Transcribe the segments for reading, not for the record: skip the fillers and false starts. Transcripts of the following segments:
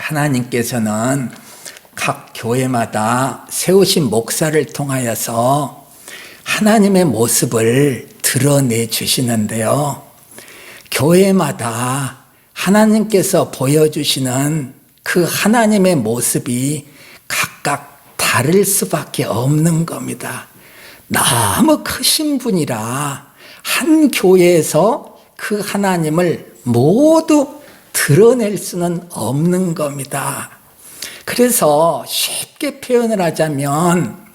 하나님께서는 각 교회마다 세우신 목사를 통하여서 하나님의 모습을 드러내 주시는데요. 교회마다 하나님께서 보여주시는 그 하나님의 모습이 각각 다를 수밖에 없는 겁니다. 너무 크신 분이라 한 교회에서 그 하나님을 모두 드러낼 수는 없는 겁니다. 그래서 쉽게 표현을 하자면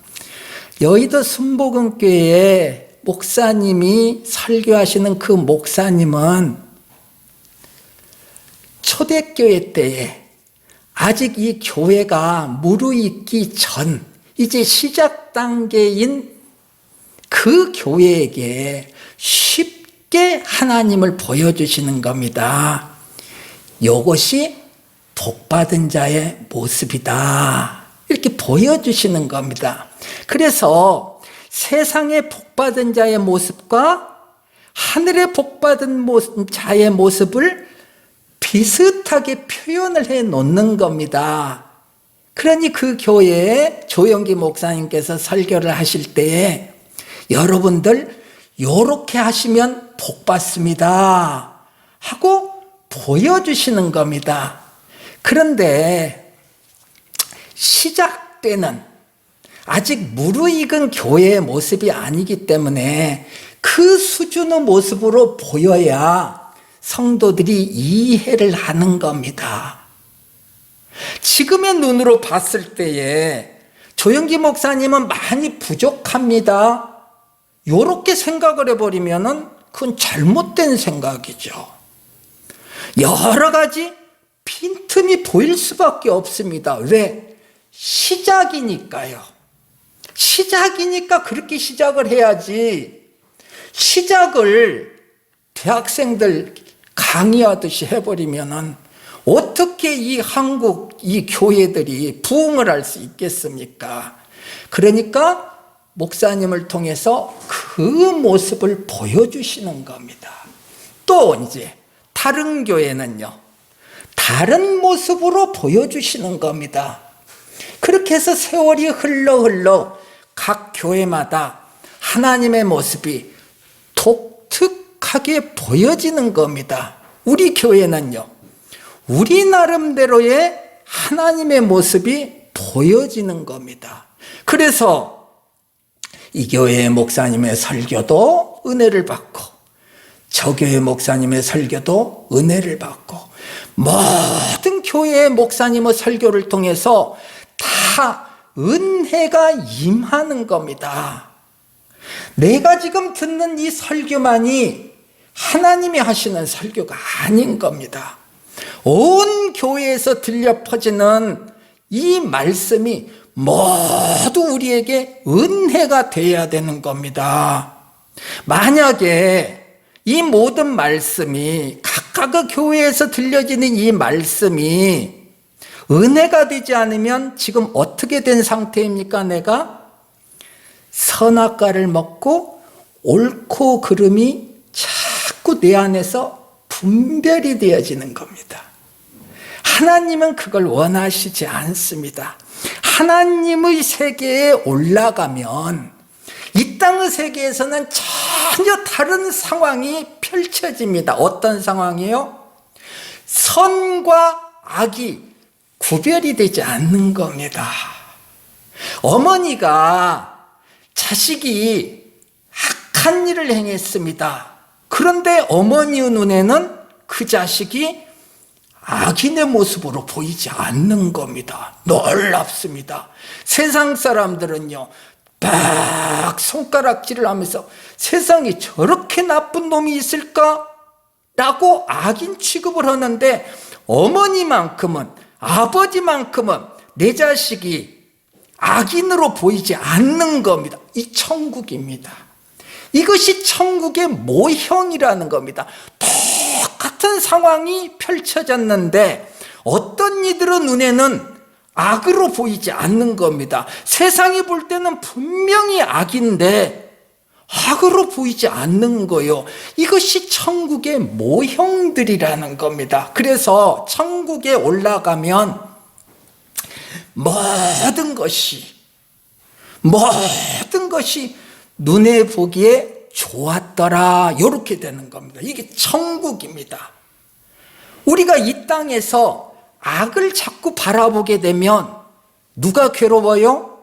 여의도 순복음교회에 목사님이 설교하시는 그 목사님은 초대교회 때에 아직 이 교회가 무르익기 전 이제 시작 단계인 그 교회에게 쉽게 하나님을 보여주시는 겁니다. 이것이 복받은 자의 모습이다. 이렇게 보여주시는 겁니다. 그래서 세상의 복받은 자의 모습과 하늘의 복받은 자의 모습을 비슷하게 표현을 해 놓는 겁니다. 그러니 그 교회에 조영기 목사님께서 설교를 하실 때에 여러분들 요렇게 하시면 복 받습니다 하고 보여주시는 겁니다. 그런데 시작 때는 아직 무르익은 교회의 모습이 아니기 때문에 그 수준의 모습으로 보여야 성도들이 이해를 하는 겁니다. 지금의 눈으로 봤을 때에 조영기 목사님은 많이 부족합니다. 요렇게 생각을 해버리면은 그건 잘못된 생각이죠. 여러 가지 빈틈이 보일 수밖에 없습니다. 왜? 시작이니까요. 시작이니까 그렇게 시작을 해야지. 시작을 대학생들 강의하듯이 해버리면은 어떻게 이 한국 이 교회들이 부흥을 할 수 있겠습니까? 그러니까 목사님을 통해서 그 모습을 보여주시는 겁니다. 또 이제 다른 교회는요, 다른 모습으로 보여주시는 겁니다. 그렇게 해서 세월이 흘러 각 교회마다 하나님의 모습이 독특하게 보여지는 겁니다. 우리 교회는요, 우리 나름대로의 하나님의 모습이 보여지는 겁니다. 그래서 이 교회의 목사님의 설교도 은혜를 받고 저 교회 목사님의 설교도 은혜를 받고 모든 교회의 목사님의 설교를 통해서 다 은혜가 임하는 겁니다. 내가 지금 듣는 이 설교만이 하나님이 하시는 설교가 아닌 겁니다. 온 교회에서 들려 퍼지는 이 말씀이 모두 우리에게 은혜가 되어야 되는 겁니다. 만약에 이 모든 말씀이 각각의 교회에서 들려지는 이 말씀이 은혜가 되지 않으면 지금 어떻게 된 상태입니까? 내가 선악과를 먹고 옳고 그름이 자꾸 내 안에서 분별이 되어지는 겁니다. 하나님은 그걸 원하시지 않습니다. 하나님의 세계에 올라가면 이 땅의 세계에서는 전혀 다른 상황이 펼쳐집니다. 어떤 상황이요? 선과 악이 구별이 되지 않는 겁니다. 어머니가 자식이 악한 일을 행했습니다. 그런데 어머니의 눈에는 그 자식이 악인의 모습으로 보이지 않는 겁니다. 놀랍습니다. 세상 사람들은요, 막 손가락질을 하면서 세상에 저렇게 나쁜 놈이 있을까? 라고 악인 취급을 하는데 어머니만큼은, 아버지만큼은 내 자식이 악인으로 보이지 않는 겁니다. 이 천국입니다. 이것이 천국의 모형이라는 겁니다. 똑같은 상황이 펼쳐졌는데 어떤 이들의 눈에는 악으로 보이지 않는 겁니다. 세상이 볼 때는 분명히 악인데 악으로 보이지 않는 거요. 이것이 천국의 모형들이라는 겁니다. 그래서 천국에 올라가면 모든 것이 눈에 보기에 좋았더라. 이렇게 되는 겁니다. 이게 천국입니다. 우리가 이 땅에서 악을 자꾸 바라보게 되면 누가 괴로워요?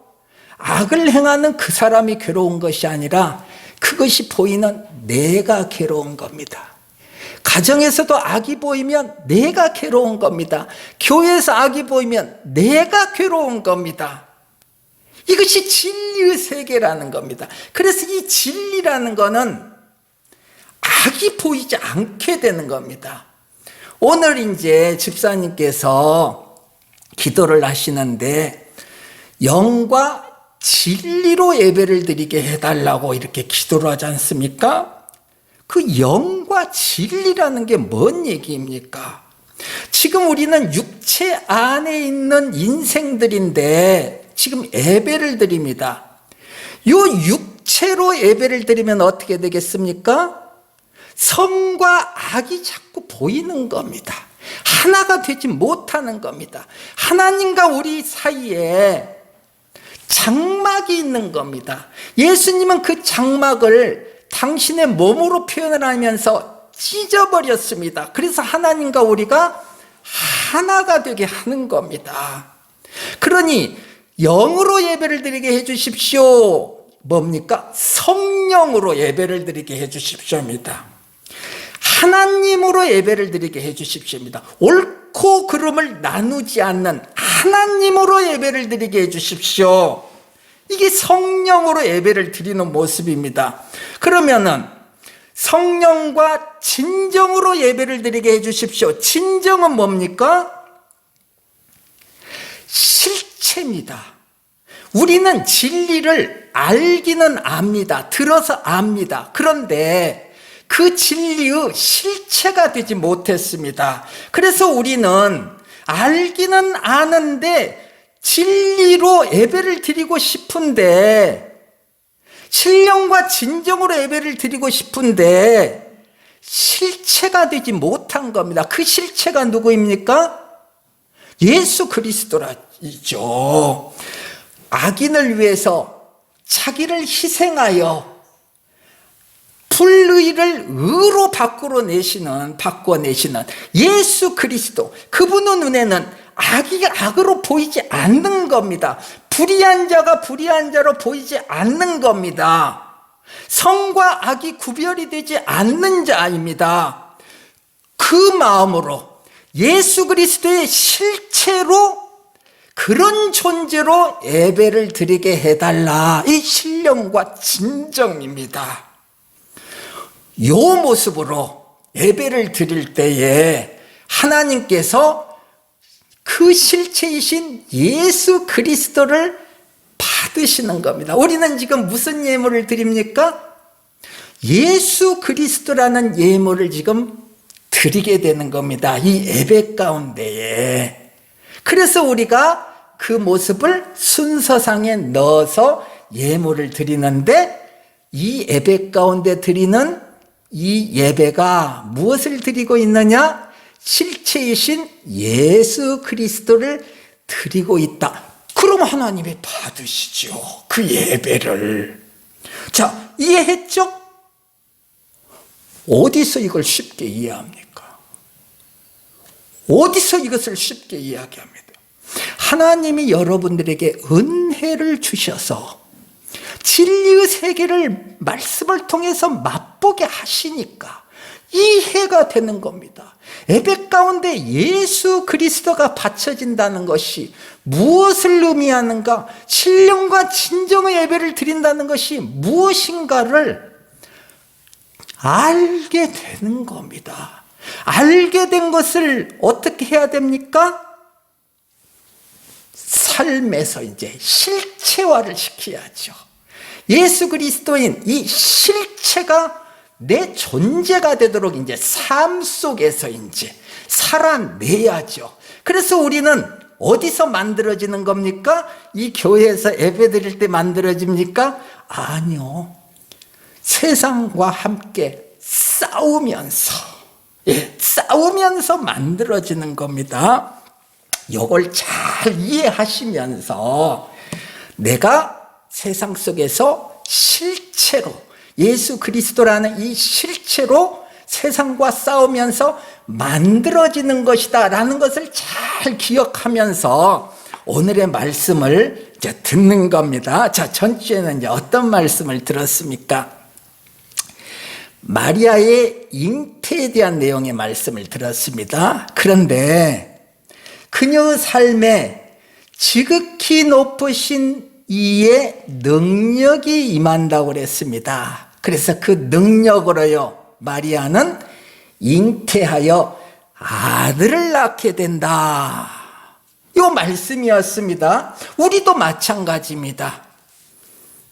악을 행하는 그 사람이 괴로운 것이 아니라 그것이 보이는 내가 괴로운 겁니다. 가정에서도 악이 보이면 내가 괴로운 겁니다. 교회에서 악이 보이면 내가 괴로운 겁니다. 이것이 진리의 세계라는 겁니다. 그래서 이 진리라는 거는 악이 보이지 않게 되는 겁니다. 오늘 이제 집사님께서 기도를 하시는데 영과 진리로 예배를 드리게 해달라고 이렇게 기도를 하지 않습니까? 그 영과 진리라는 게 뭔 얘기입니까? 지금 우리는 육체 안에 있는 인생들인데 지금 예배를 드립니다. 이 육체로 예배를 드리면 어떻게 되겠습니까? 선과 악이 자꾸 보이는 겁니다. 하나가 되지 못하는 겁니다. 하나님과 우리 사이에 장막이 있는 겁니다. 예수님은 그 장막을 당신의 몸으로 표현을 하면서 찢어버렸습니다. 그래서 하나님과 우리가 하나가 되게 하는 겁니다. 그러니 영으로 예배를 드리게 해주십시오. 뭡니까? 성령으로 예배를 드리게 해주십시오입니다. 하나님으로 예배를 드리게 해주십시오입니다. 옳고 그름을 나누지 않는 하나님으로 예배를 드리게 해주십시오. 이게 성령으로 예배를 드리는 모습입니다. 그러면은 성령과 진정으로 예배를 드리게 해주십시오. 진정은 뭡니까? 실체입니다. 우리는 진리를 알기는 압니다. 들어서 압니다. 그런데 그 진리의 실체가 되지 못했습니다. 그래서 우리는 알기는 아는데 진리로 예배를 드리고 싶은데, 신령과 진정으로 예배를 드리고 싶은데 실체가 되지 못한 겁니다. 그 실체가 누구입니까? 예수 그리스도라죠. 악인을 위해서 자기를 희생하여 불의를 의로 바꿔내시는 예수 그리스도, 그분의 눈에는 악이 악으로 보이지 않는 겁니다. 불의한 자가 불의한 자로 보이지 않는 겁니다. 선과 악이 구별이 되지 않는 자입니다. 그 마음으로 예수 그리스도의 실체로 그런 존재로 예배를 드리게 해달라. 이 신령과 진정입니다. 이 모습으로 예배를 드릴 때에 하나님께서 그 실체이신 예수 그리스도를 받으시는 겁니다. 우리는 지금 무슨 예물을 드립니까? 예수 그리스도라는 예물을 지금 드리게 되는 겁니다. 이 예배 가운데에. 그래서 우리가 그 모습을 순서상에 넣어서 예물을 드리는데, 이 예배 가운데 드리는 이 예배가 무엇을 드리고 있느냐? 실체이신 예수 그리스도를 드리고 있다. 그럼 하나님이 받으시죠. 그 예배를. 자, 이해했죠? 어디서 이걸 쉽게 이해합니까? 어디서 이것을 쉽게 이야기합니다? 하나님이 여러분들에게 은혜를 주셔서 진리의 세계를 말씀을 통해서 맛보게 하시니까 이해가 되는 겁니다. 예배 가운데 예수 그리스도가 바쳐진다는 것이 무엇을 의미하는가? 신령과 진정의 예배를 드린다는 것이 무엇인가를 알게 되는 겁니다. 알게 된 것을 어떻게 해야 됩니까? 삶에서 이제 실체화를 시켜야죠. 예수 그리스도인 이 실체가 내 존재가 되도록 이제 삶 속에서 이제 살아내야죠. 그래서 우리는 어디서 만들어지는 겁니까? 이 교회에서 예배 드릴 때 만들어집니까? 아니요. 세상과 함께 싸우면서 만들어지는 겁니다. 이걸 잘 잘 이해하시면서 내가 세상 속에서 실체로 예수 그리스도라는 이 실체로 세상과 싸우면서 만들어지는 것이다 라는 것을 잘 기억하면서 오늘의 말씀을 이제 듣는 겁니다. 자, 전주에는 이제 어떤 말씀을 들었습니까? 마리아의 잉태에 대한 내용의 말씀을 들었습니다. 그런데 그녀의 삶에 지극히 높으신 이의 능력이 임한다고 그랬습니다. 그래서 그 능력으로요, 마리아는 잉태하여 아들을 낳게 된다. 이 말씀이었습니다. 우리도 마찬가지입니다.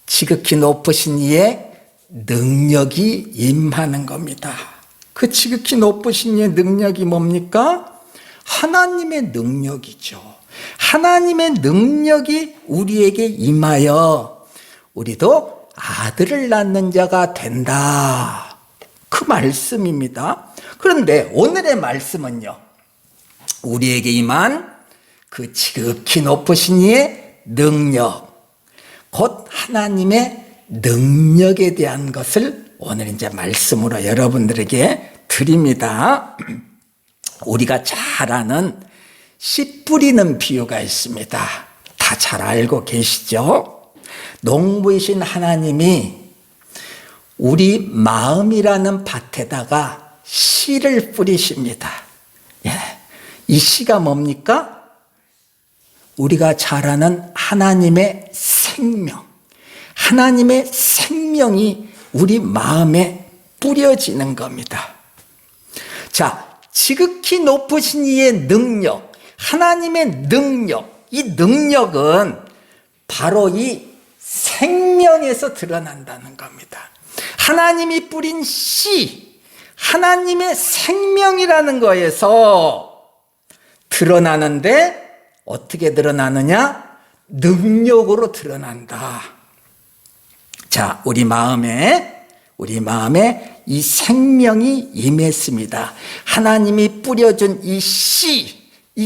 지극히 높으신 이의 능력이 임하는 겁니다. 그 지극히 높으신 이의 능력이 뭡니까? 하나님의 능력이죠. 하나님의 능력이 우리에게 임하여 우리도 아들을 낳는 자가 된다. 그 말씀입니다. 그런데 오늘의 말씀은요, 우리에게 임한 그 지극히 높으신 이의 능력, 곧 하나님의 능력에 대한 것을 오늘 이제 말씀으로 여러분들에게 드립니다. 우리가 잘 아는 씨 뿌리는 비유가 있습니다. 다 잘 알고 계시죠? 농부이신 하나님이 우리 마음이라는 밭에다가 씨를 뿌리십니다. 예. 이 씨가 뭡니까? 우리가 잘 아는 하나님의 생명, 하나님의 생명이 우리 마음에 뿌려지는 겁니다. 자, 지극히 높으신 이의 능력, 하나님의 능력, 이 능력은 바로 이 생명에서 드러난다는 겁니다. 하나님이 뿌린 씨, 하나님의 생명이라는 거에서 드러나는데 어떻게 드러나느냐? 능력으로 드러난다. 자, 우리 마음에 이 생명이 임했습니다. 하나님이 뿌려준 이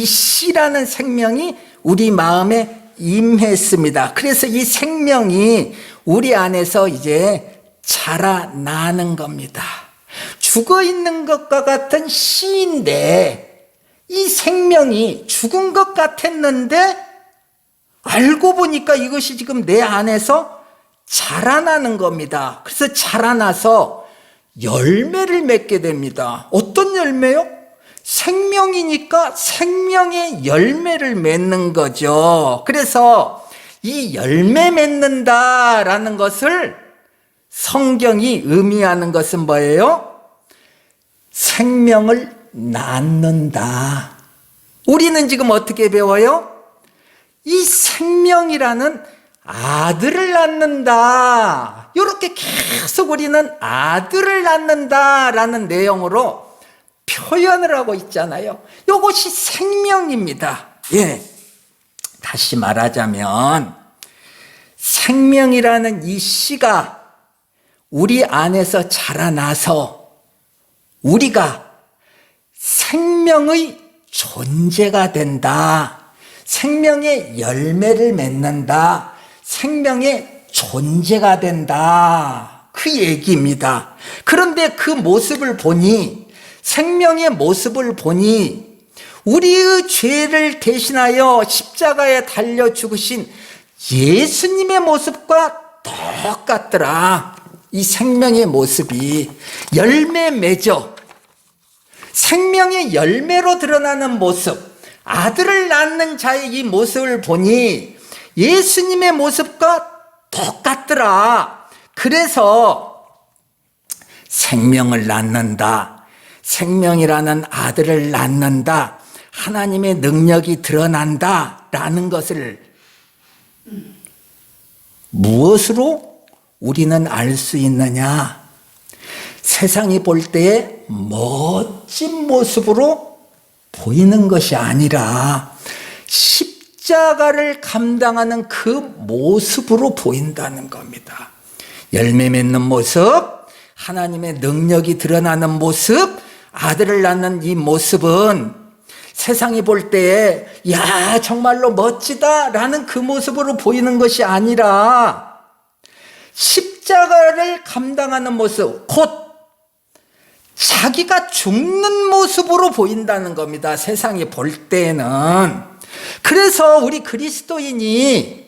씨라는 생명이 우리 마음에 임했습니다. 그래서 이 생명이 우리 안에서 이제 자라나는 겁니다. 죽어 있는 것과 같은 씨인데 이 생명이 죽은 것 같았는데 알고 보니까 이것이 지금 내 안에서 자라나는 겁니다. 그래서 자라나서 열매를 맺게 됩니다. 어떤 열매요? 생명이니까 생명의 열매를 맺는 거죠. 그래서 이 열매 맺는다라는 것을 성경이 의미하는 것은 뭐예요? 생명을 낳는다. 우리는 지금 어떻게 배워요? 이 생명이라는 아들을 낳는다. 이렇게 계속 우리는 아들을 낳는다라는 내용으로 표현을 하고 있잖아요. 이것이 생명입니다. 예. 다시 말하자면 생명이라는 이 씨가 우리 안에서 자라나서 우리가 생명의 존재가 된다. 생명의 열매를 맺는다. 생명의 존재가 된다. 그 얘기입니다. 그런데 그 모습을 보니, 생명의 모습을 보니 우리의 죄를 대신하여 십자가에 달려 죽으신 예수님의 모습과 똑같더라. 이 생명의 모습이 열매 맺어 생명의 열매로 드러나는 모습, 아들을 낳는 자의 이 모습을 보니 예수님의 모습과 똑같더라. 그래서 생명을 낳는다, 생명이라는 아들을 낳는다, 하나님의 능력이 드러난다 라는 것을 무엇으로 우리는 알 수 있느냐? 세상이 볼 때에 멋진 모습으로 보이는 것이 아니라 십자가를 감당하는 그 모습으로 보인다는 겁니다. 열매 맺는 모습, 하나님의 능력이 드러나는 모습, 아들을 낳는 이 모습은 세상이 볼 때에 야 정말로 멋지다라는 그 모습으로 보이는 것이 아니라 십자가를 감당하는 모습, 곧 자기가 죽는 모습으로 보인다는 겁니다. 세상이 볼 때에는. 그래서 우리 그리스도인이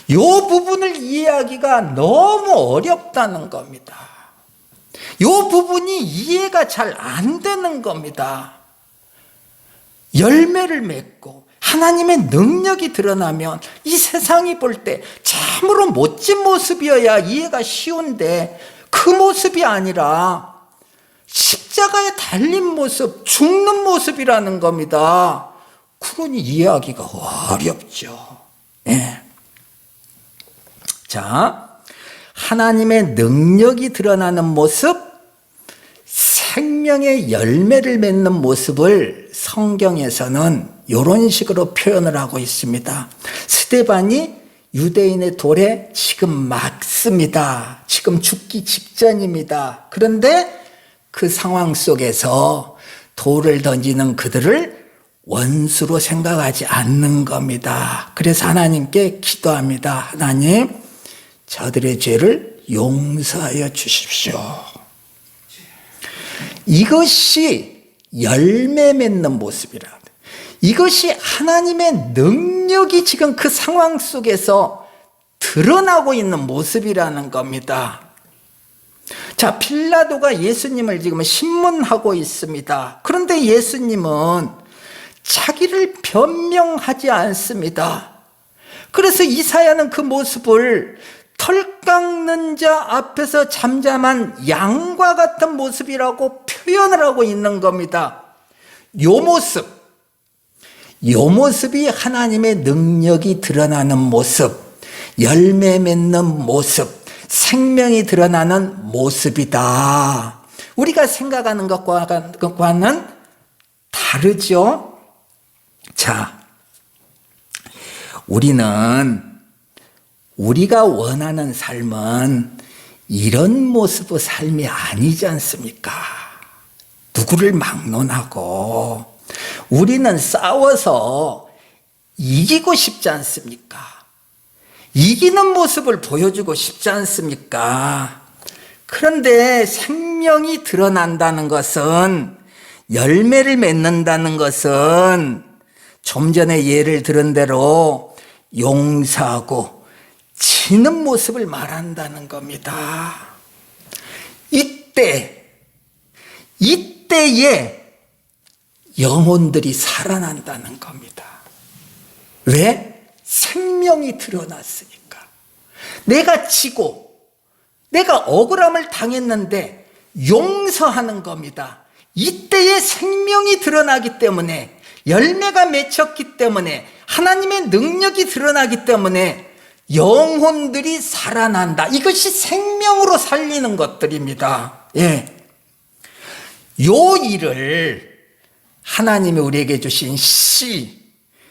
이 부분을 이해하기가 너무 어렵다는 겁니다. 이 부분이 이해가 잘 안 되는 겁니다. 열매를 맺고 하나님의 능력이 드러나면 이 세상이 볼 때 참으로 멋진 모습이어야 이해가 쉬운데 그 모습이 아니라 십자가에 달린 모습, 죽는 모습이라는 겁니다. 그러니 이해하기가 어렵죠. 네. 자, 하나님의 능력이 드러나는 모습, 생명의 열매를 맺는 모습을 성경에서는 이런 식으로 표현을 하고 있습니다. 스데반이 유대인의 돌에 지금 맞습니다. 지금 죽기 직전입니다. 그런데 그 상황 속에서 돌을 던지는 그들을 원수로 생각하지 않는 겁니다. 그래서 하나님께 기도합니다. 하나님, 저들의 죄를 용서하여 주십시오. 이것이 열매 맺는 모습이라. 이것이 하나님의 능력이 지금 그 상황 속에서 드러나고 있는 모습이라는 겁니다. 자, 빌라도가 예수님을 지금 신문하고 있습니다. 그런데 예수님은 자기를 변명하지 않습니다. 그래서 이사야는 그 모습을 털 깎는 자 앞에서 잠잠한 양과 같은 모습이라고 표현을 하고 있는 겁니다. 요 모습이 하나님의 능력이 드러나는 모습, 열매 맺는 모습, 생명이 드러나는 모습이다. 우리가 생각하는 것과는 다르죠? 자, 우리가 원하는 삶은 이런 모습의 삶이 아니지 않습니까? 누구를 막론하고 우리는 싸워서 이기고 싶지 않습니까? 이기는 모습을 보여주고 싶지 않습니까? 그런데 생명이 드러난다는 것은, 열매를 맺는다는 것은 좀 전에 예를 들은 대로 용서하고 지는 모습을 말한다는 겁니다. 이때에 영혼들이 살아난다는 겁니다. 왜? 생명이 드러났으니까. 내가 지고 내가 억울함을 당했는데 용서하는 겁니다. 이때에 생명이 드러나기 때문에, 열매가 맺혔기 때문에, 하나님의 능력이 드러나기 때문에 영혼들이 살아난다. 이것이 생명으로 살리는 것들입니다. 예. 요 일을 하나님이 우리에게 주신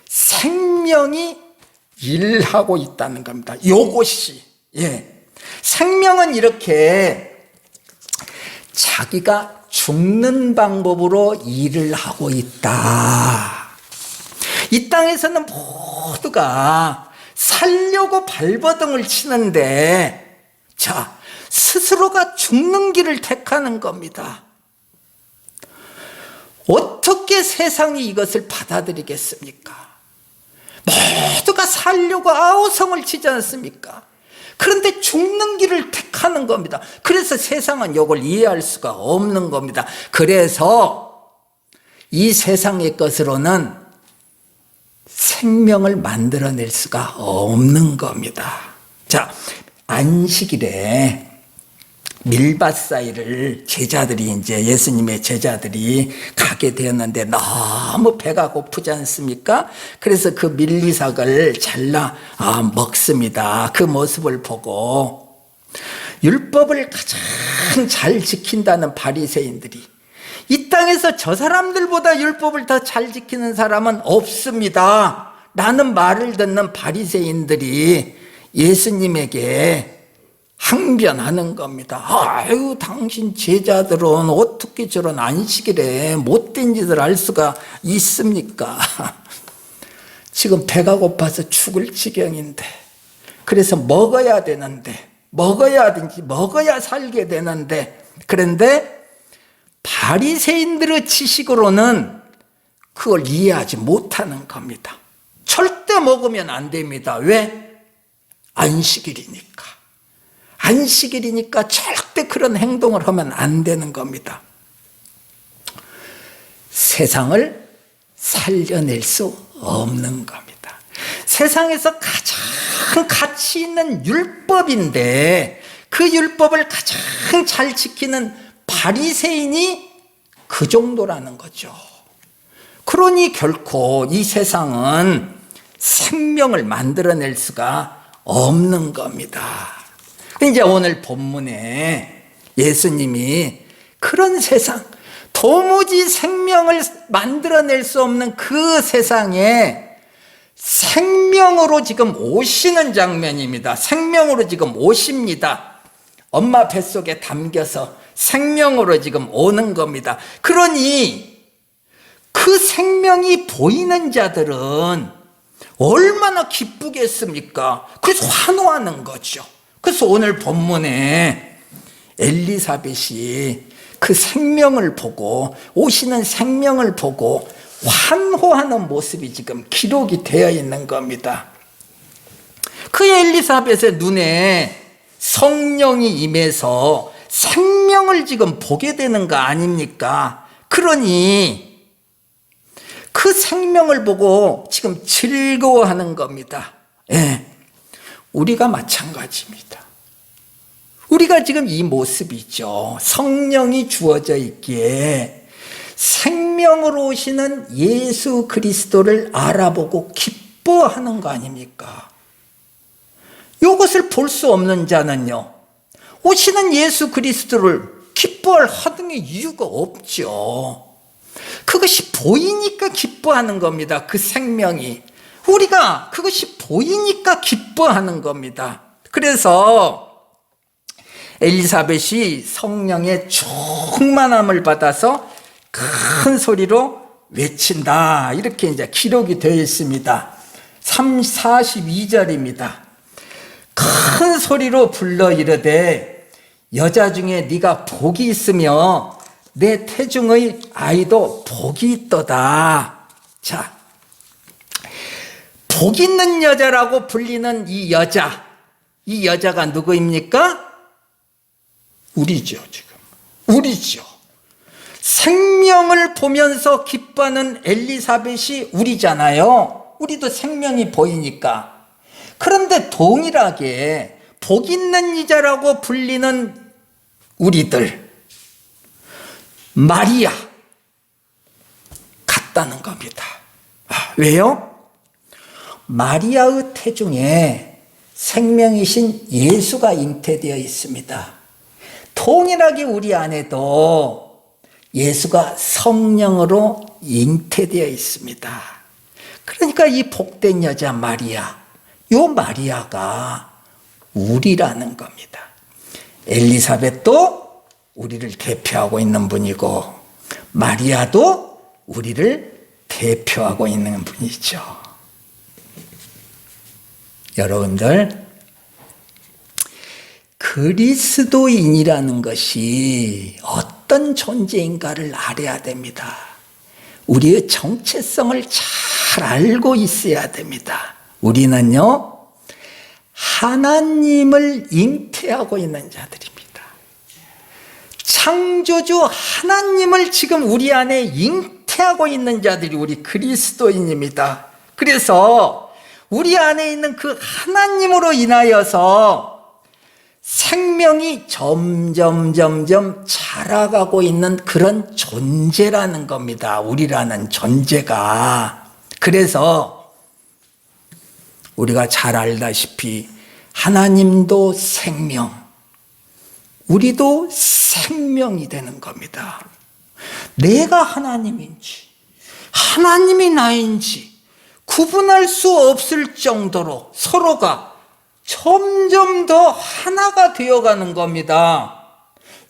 생명이 일하고 있다는 겁니다. 요것이. 예. 생명은 이렇게 자기가 죽는 방법으로 일을 하고 있다. 이 땅에서는 모두가 살려고 발버둥을 치는데, 자, 스스로가 죽는 길을 택하는 겁니다. 어떻게 세상이 이것을 받아들이겠습니까? 모두가 살려고 아우성을 치지 않습니까? 그런데 죽는 길을 택하는 겁니다. 그래서 세상은 이걸 이해할 수가 없는 겁니다. 그래서 이 세상의 것으로는 생명을 만들어낼 수가 없는 겁니다. 자, 안식일에 밀밭 사이를 예수님의 제자들이 가게 되었는데 너무 배가 고프지 않습니까? 그래서 그 밀리삭을 잘라 먹습니다. 그 모습을 보고 율법을 가장 잘 지킨다는 바리새인들이, 이 땅에서 저 사람들보다 율법을 더 잘 지키는 사람은 없습니다 라는 말을 듣는 바리새인들이 예수님에게 항변하는 겁니다. 아유, 당신 제자들은 어떻게 저런 안식일에 못된 짓을 할 수가 있습니까? 지금 배가 고파서 죽을 지경인데, 그래서 먹어야 되는데, 먹어야 살게 되는데, 그런데 바리새인들의 지식으로는 그걸 이해하지 못하는 겁니다. 절대 먹으면 안 됩니다. 왜? 안식일이니까. 안식일이니까 절대 그런 행동을 하면 안 되는 겁니다. 세상을 살려낼 수 없는 겁니다. 세상에서 가장 가치 있는 율법인데 그 율법을 가장 잘 지키는 바리새인이 그 정도라는 거죠. 그러니 결코 이 세상은 생명을 만들어낼 수가 없는 겁니다. 이제 오늘 본문에 예수님이 그런 세상, 도무지 생명을 만들어낼 수 없는 그 세상에 생명으로 지금 오시는 장면입니다. 생명으로 지금 오십니다. 엄마 뱃속에 담겨서 생명으로 지금 오는 겁니다. 그러니 그 생명이 보이는 자들은 얼마나 기쁘겠습니까? 그래서 환호하는 거죠. 그래서 오늘 본문에 엘리사벳이 그 생명을 보고, 오시는 생명을 보고 환호하는 모습이 지금 기록이 되어 있는 겁니다. 그 엘리사벳의 눈에 성령이 임해서 생명을 지금 보게 되는 거 아닙니까? 그러니 그 생명을 보고 지금 즐거워하는 겁니다. 예, 우리가 마찬가지입니다. 우리가 지금 이 모습이죠. 성령이 주어져 있기에 생명으로 오시는 예수 그리스도를 알아보고 기뻐하는 거 아닙니까? 이것을 볼 수 없는 자는요, 오시는 예수 그리스도를 기뻐할 하등의 이유가 없죠. 그것이 보이니까 기뻐하는 겁니다. 그 생명이. 우리가 그것이 보이니까 기뻐하는 겁니다. 그래서 엘리사벳이 성령의 충만함을 받아서 큰 소리로 외친다. 이렇게 이제 기록이 되어 있습니다. 42절입니다. 큰 소리로 불러 이르되 여자 중에 네가 복이 있으며 내 태중의 아이도 복이 있도다. 자, 복 있는 여자라고 불리는 이 여자가 누구입니까? 우리죠. 지금 우리죠. 생명을 보면서 기뻐하는 엘리사벳이 우리잖아요. 우리도 생명이 보이니까. 그런데 동일하게 복 있는 이자라고 불리는 우리들, 마리아 같다는 겁니다. 왜요? 마리아의 태중에 생명이신 예수가 잉태되어 있습니다. 동일하게 우리 안에도 예수가 성령으로 잉태되어 있습니다. 그러니까 이 복된 여자 마리아, 요 마리아가 우리라는 겁니다. 엘리사벳도 우리를 대표하고 있는 분이고 마리아도 우리를 대표하고 있는 분이죠. 여러분들, 그리스도인이라는 것이 어떤 존재인가를 알아야 됩니다. 우리의 정체성을 잘 알고 있어야 됩니다. 우리는요, 하나님을 잉태하고 있는 자들입니다. 창조주 하나님을 지금 우리 안에 잉태하고 있는 자들이 우리 그리스도인입니다. 그래서 우리 안에 있는 그 하나님으로 인하여서 생명이 점점 자라가고 있는 그런 존재라는 겁니다. 우리라는 존재가. 그래서 우리가 잘 알다시피 하나님도 생명, 우리도 생명이 되는 겁니다. 내가 하나님인지 하나님이 나인지 구분할 수 없을 정도로 서로가 점점 더 하나가 되어가는 겁니다.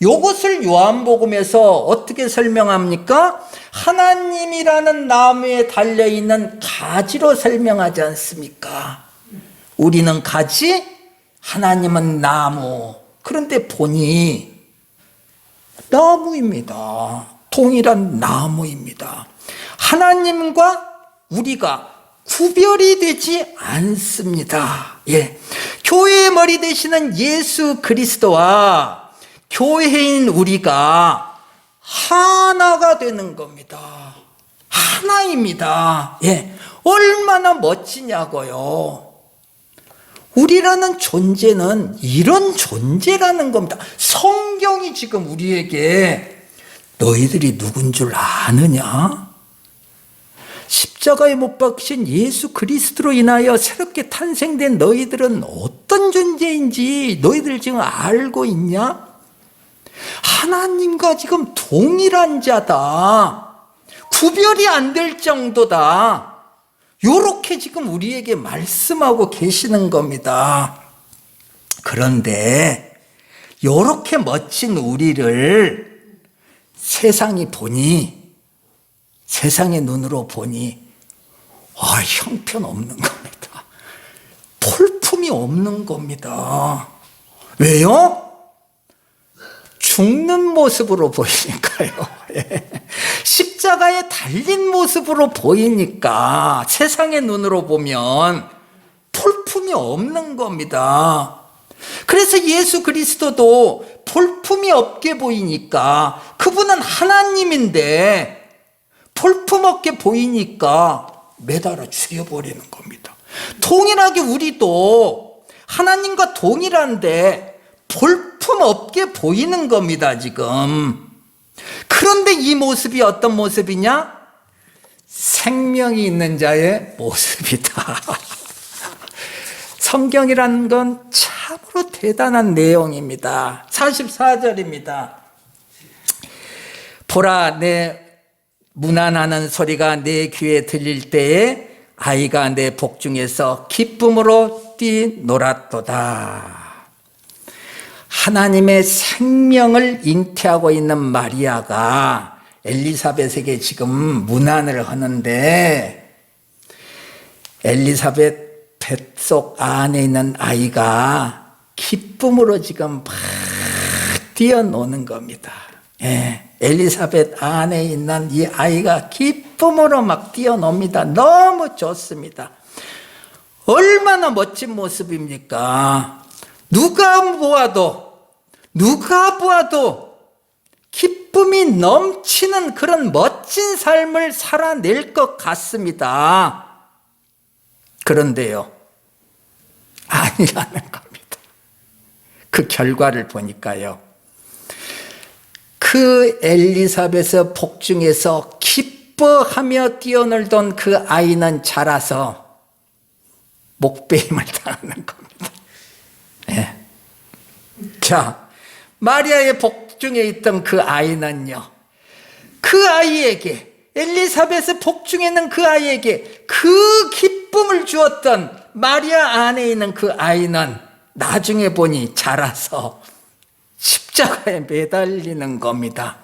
이것을 요한복음에서 어떻게 설명합니까? 하나님이라는 나무에 달려있는 가지로 설명하지 않습니까? 우리는 가지, 하나님은 나무. 그런데 본이 나무입니다. 동일한 나무입니다. 하나님과 우리가 구별이 되지 않습니다. 예. 교회의 머리 되시는 예수 그리스도와 교회인 우리가 하나가 되는 겁니다. 하나입니다. 예. 얼마나 멋지냐고요. 우리라는 존재는 이런 존재라는 겁니다. 성경이 지금 우리에게 너희들이 누군 줄 아느냐? 십자가에 못 박히신 예수 그리스도로 인하여 새롭게 탄생된 너희들은 어떤 존재인지 너희들 지금 알고 있냐? 하나님과 지금 동일한 자다. 구별이 안 될 정도다. 요렇게 지금 우리에게 말씀하고 계시는 겁니다. 그런데 요렇게 멋진 우리를 세상이 보니, 세상의 눈으로 보니 형편없는 겁니다. 볼품이 없는 겁니다. 왜요? 죽는 모습으로 보이니까요. 십자가에 달린 모습으로 보이니까 세상의 눈으로 보면 볼품이 없는 겁니다. 그래서 예수 그리스도도 볼품이 없게 보이니까, 그분은 하나님인데 볼품 없게 보이니까 매달아 죽여버리는 겁니다. 동일하게 우리도 하나님과 동일한데 볼품 없게 보이는 겁니다, 지금. 그런데 이 모습이 어떤 모습이냐? 생명이 있는 자의 모습이다. 성경이라는 건 참으로 대단한 내용입니다. 44절입니다. 보라, 내 문안하는 소리가 내 귀에 들릴 때에 아이가 내 복중에서 기쁨으로 뛰놀았도다. 하나님의 생명을 잉태하고 있는 마리아가 엘리사벳에게 지금 문안을 하는데, 엘리사벳 뱃속 안에 있는 아이가 기쁨으로 지금 막 뛰어노는 겁니다. 예, 엘리사벳 안에 있는 이 아이가 기쁨으로 막 뛰어놉니다. 너무 좋습니다. 얼마나 멋진 모습입니까? 누가 보아도 기쁨이 넘치는 그런 멋진 삶을 살아낼 것 같습니다. 그런데요, 아니라는 겁니다. 그 결과를 보니까요, 그 엘리사벳의 복중에서 기뻐하며 뛰어놀던 그 아이는 자라서 목베임을 당하는 겁니다. 예. 자, 마리아의 복중에 있던 그 아이는요, 그 아이에게, 엘리사벳의 복중에 있는 그 아이에게 그 기쁨을 주었던 마리아 안에 있는 그 아이는 나중에 보니 자라서 십자가에 매달리는 겁니다.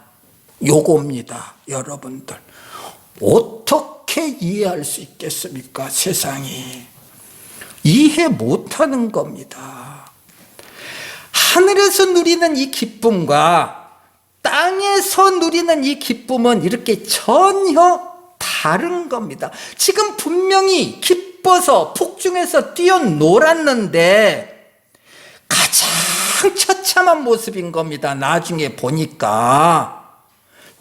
요겁니다, 여러분들. 어떻게 이해할 수 있겠습니까? 세상이 이해 못하는 겁니다. 하늘에서 누리는 이 기쁨과 땅에서 누리는 이 기쁨은 이렇게 전혀 다른 겁니다. 지금 분명히 기뻐서 폭중에서 뛰어놀았는데 가장 처참한 모습인 겁니다. 나중에 보니까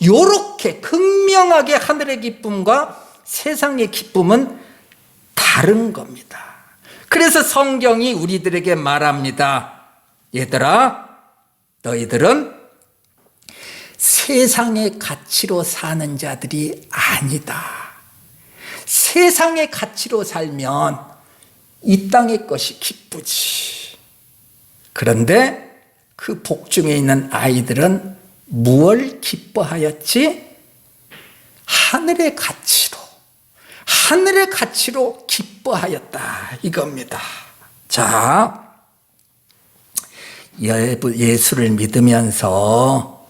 요렇게 극명하게 하늘의 기쁨과 세상의 기쁨은 다른 겁니다. 그래서 성경이 우리들에게 말합니다. 얘들아, 너희들은 세상의 가치로 사는 자들이 아니다. 세상의 가치로 살면 이 땅의 것이 기쁘지. 그런데 그 복중에 있는 아이들은 무엇을 기뻐하였지? 하늘의 가치로 기뻐하였다, 이겁니다. 자, 예수를 믿으면서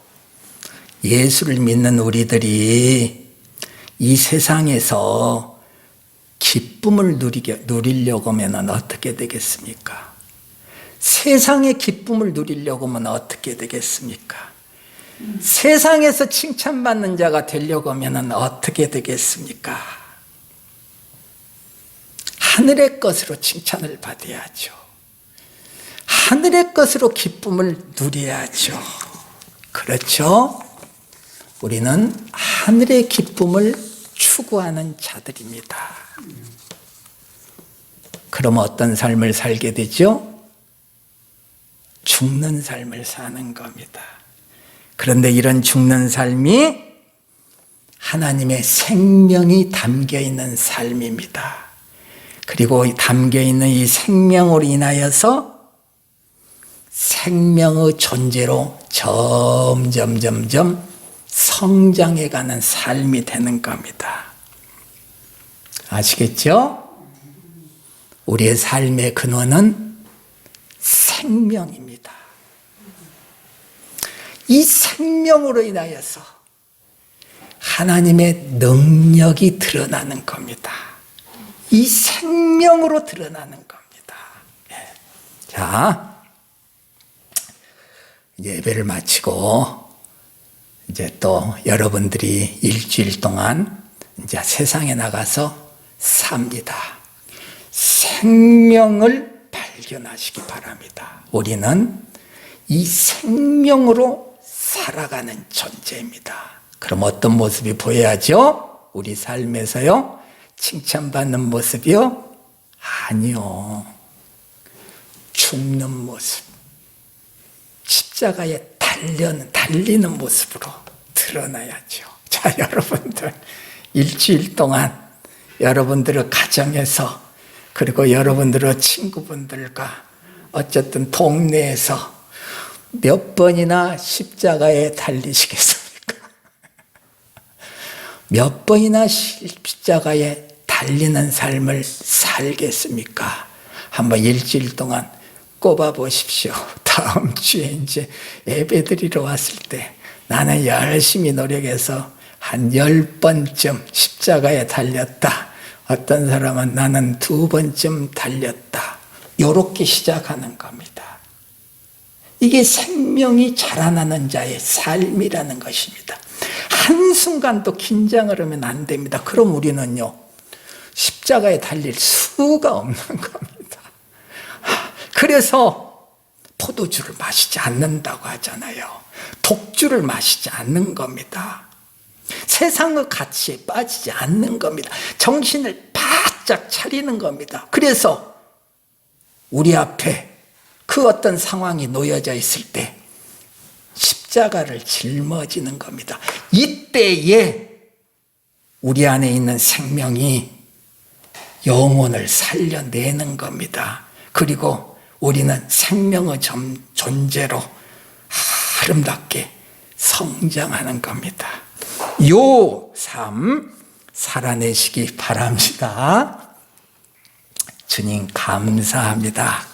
예수를 믿는 우리들이 이 세상에서 기쁨을 누리려고 하면 어떻게 되겠습니까? 세상의 기쁨을 누리려고 하면 어떻게 되겠습니까? 세상에서 칭찬받는 자가 되려고 하면 어떻게 되겠습니까? 하늘의 것으로 칭찬을 받아야죠. 하늘의 것으로 기쁨을 누려야죠. 그렇죠? 우리는 하늘의 기쁨을 추구하는 자들입니다. 그럼 어떤 삶을 살게 되죠? 죽는 삶을 사는 겁니다. 그런데 이런 죽는 삶이 하나님의 생명이 담겨 있는 삶입니다. 그리고 담겨 있는 이 생명으로 인하여서 생명의 존재로 점점 성장해가는 삶이 되는 겁니다. 아시겠죠? 우리의 삶의 근원은 생명입니다. 이 생명으로 인하여서 하나님의 능력이 드러나는 겁니다. 이 생명으로 드러나는 겁니다. 자, 예배를 마치고 이제 또 여러분들이 일주일 동안 이제 세상에 나가서 삽니다. 생명을 발견하시기 바랍니다. 우리는 이 생명으로 살아가는 존재입니다. 그럼 어떤 모습이 보여야죠? 우리 삶에서요? 칭찬받는 모습이요? 아니요. 죽는 모습. 십자가에 달리는 모습으로 드러나야죠. 자, 여러분들 일주일 동안 여러분들의 가정에서 그리고 여러분들의 친구분들과 어쨌든 동네에서 몇 번이나 십자가에 달리시겠습니까? 몇 번이나 십자가에 달리는 삶을 살겠습니까? 한번 일주일 동안 꼽아 보십시오. 다음 주에 이제 예배 드리러 왔을 때 나는 열심히 노력해서 한 10번쯤 십자가에 달렸다. 어떤 사람은 나는 2번쯤 달렸다. 요렇게 시작하는 겁니다. 이게 생명이 자라나는 자의 삶이라는 것입니다. 한순간도 긴장을 하면 안 됩니다. 그럼 우리는요, 십자가에 달릴 수가 없는 겁니다. 그래서 포도주를 마시지 않는다고 하잖아요. 독주를 마시지 않는 겁니다. 세상의 가치에 빠지지 않는 겁니다. 정신을 바짝 차리는 겁니다. 그래서 우리 앞에 그 어떤 상황이 놓여져 있을 때 십자가를 짊어지는 겁니다. 이때에 우리 안에 있는 생명이 영혼을 살려내는 겁니다. 그리고 우리는 생명의 존재로 아름답게 성장하는 겁니다. 요 삶 살아내시기 바랍니다. 주님 감사합니다.